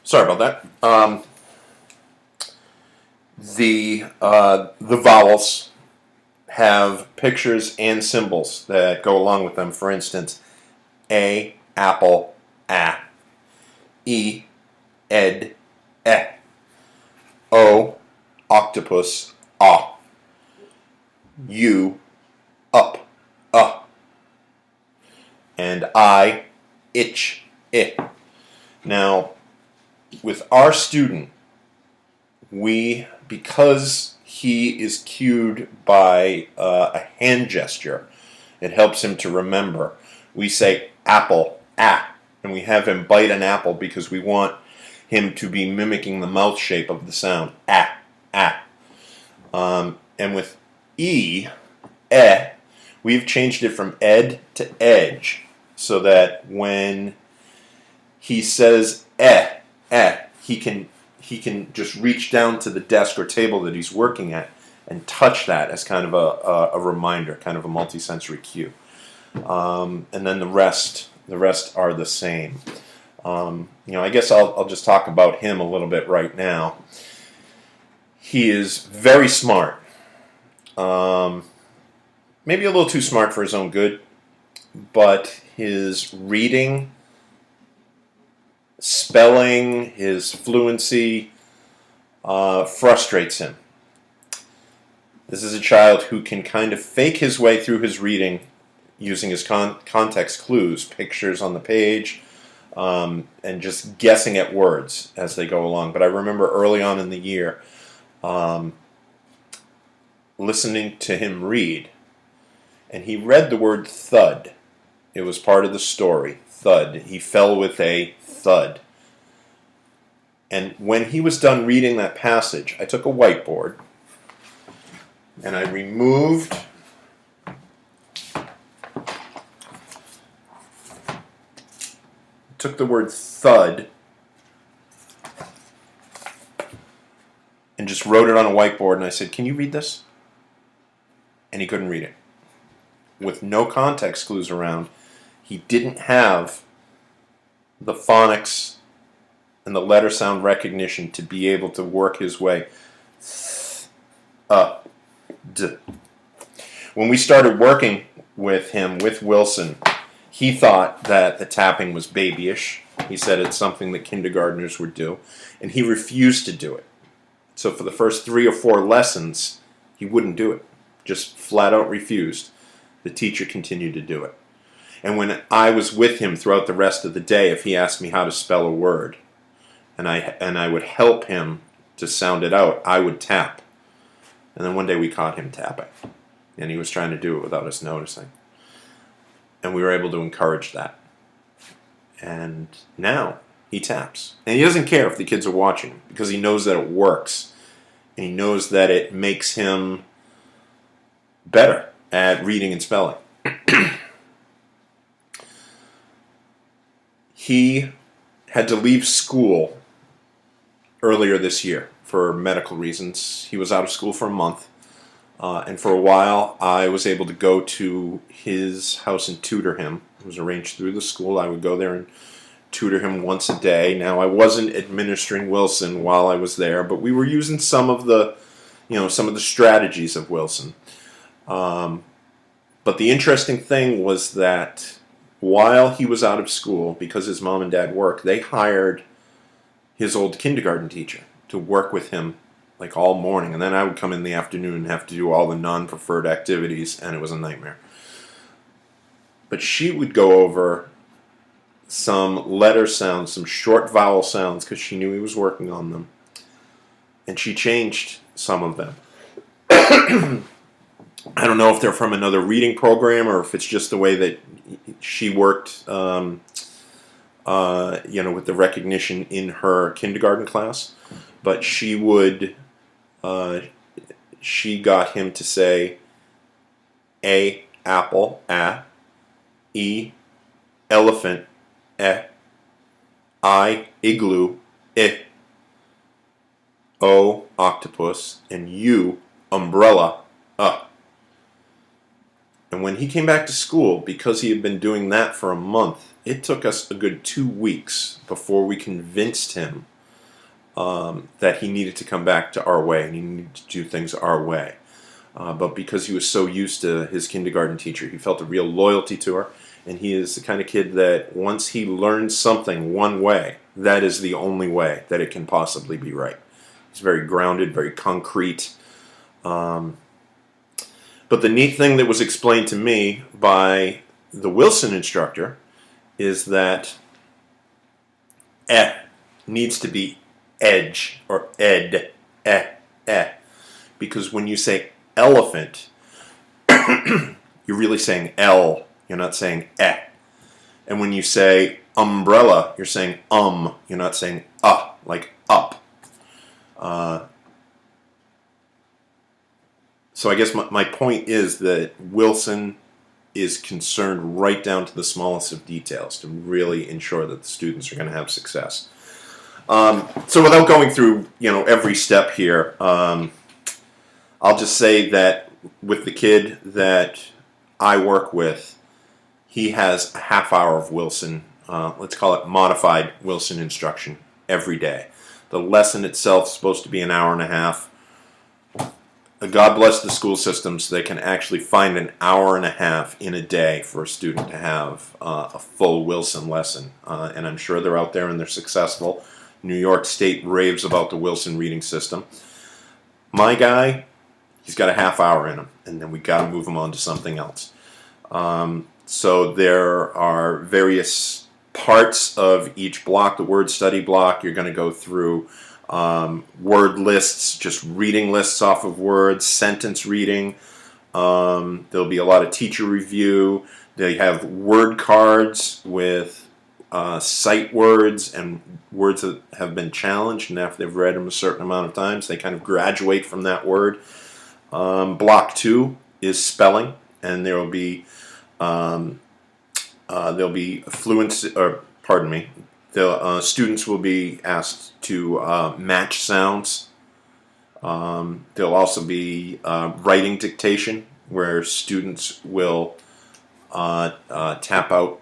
Sorry about that. The vowels have pictures and symbols that go along with them. For instance, A, apple, a. E, ed, eh. O, octopus, ah. U, up, and I, itch, I. Now, with our student, because he is cued by a hand gesture, it helps him to remember. We say apple, ah, and we have him bite an apple because we want him to be mimicking the mouth shape of the sound, ah, ah. And with E, eh, we've changed it from ed to edge, so that when he says he can just reach down to the desk or table that he's working at and touch that as kind of a reminder, kind of a multisensory cue. And then the rest are the same. I guess I'll just talk about him a little bit right now. He is very smart. Maybe a little too smart for his own good, but his reading, spelling, his fluency frustrates him. This is a child who can kind of fake his way through his reading using his context clues, pictures on the page, and just guessing at words as they go along. But I remember early on in the year listening to him read, and he read the word thud. It was part of the story, thud. He fell with a thud. And when he was done reading that passage, I took a whiteboard and I took the word thud and just wrote it on a whiteboard, and I said, "Can you read this?" And he couldn't read it. With no context clues around, he didn't have the phonics and the letter sound recognition to be able to work his way. D. When we started working with him, with Wilson, he thought that the tapping was babyish. He said it's something that kindergartners would do, and he refused to do it. So for the first 3 or 4 lessons, he wouldn't do it. Just flat out refused. The teacher continued to do it. And when I was with him throughout the rest of the day, if he asked me how to spell a word, and I would help him to sound it out, I would tap. And then one day we caught him tapping, and he was trying to do it without us noticing. And we were able to encourage that. And now he taps. And he doesn't care if the kids are watching, because he knows that it works. And he knows that it makes him better at reading and spelling. He had to leave school earlier this year for medical reasons. He was out of school for a month. And for a while, I was able to go to his house and tutor him. It was arranged through the school. I would go there and tutor him once a day. Now, I wasn't administering Wilson while I was there, but we were using some of the strategies of Wilson. But the interesting thing was that while he was out of school, because his mom and dad worked, they hired his old kindergarten teacher to work with him like all morning, and then I would come in the afternoon and have to do all the non-preferred activities, and it was a nightmare. But she would go over some letter sounds, some short vowel sounds, because she knew he was working on them, and she changed some of them. I don't know if they're from another reading program or if it's just the way that she worked, with the recognition in her kindergarten class. But she got him to say A, apple, a, E, elephant, e, I, igloo, I, O, octopus, and U, umbrella, And when he came back to school, because he had been doing that for a month, it took us a good 2 weeks before we convinced him that he needed to come back to our way and he needed to do things our way. But because he was so used to his kindergarten teacher, he felt a real loyalty to her. And he is the kind of kid that once he learns something one way, that is the only way that it can possibly be right. He's very grounded, very concrete. But the neat thing that was explained to me by the Wilson instructor is that needs to be edge or ed, because when you say elephant, you're really saying L, you're not saying eh. And when you say umbrella, you're saying you're not saying like up. So I guess my point is that Wilson is concerned right down to the smallest of details to really ensure that the students are going to have success. So without going through every step here, I'll just say that with the kid that I work with, he has a half hour of Wilson, let's call it modified Wilson instruction every day. The lesson itself is supposed to be an hour and a half. God bless the school systems, they can actually find an hour and a half in a day for a student to have a full Wilson lesson. And I'm sure they're out there and they're successful. New York State raves about the Wilson reading system. My guy, he's got a half hour in him, and then we got to move him on to something else. So there are various parts of each block. The word study block, you're going to go through word lists, just reading lists off of words, sentence reading. There'll be a lot of teacher review. They have word cards with sight words and words that have been challenged, and after they've read them a certain amount of times, they kind of graduate from that word. Block 2 is spelling, and there'll be fluency, or pardon me, the students will be asked to match sounds. There'll also be writing dictation, where students will tap out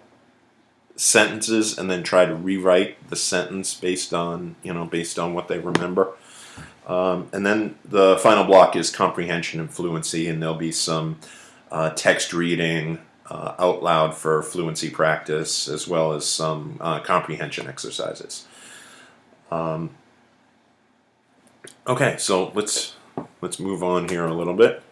sentences and then try to rewrite the sentence based on what they remember. And then the final block is comprehension and fluency, and there'll be some text reading out loud for fluency practice, as well as some comprehension exercises. Okay, so let's move on here a little bit.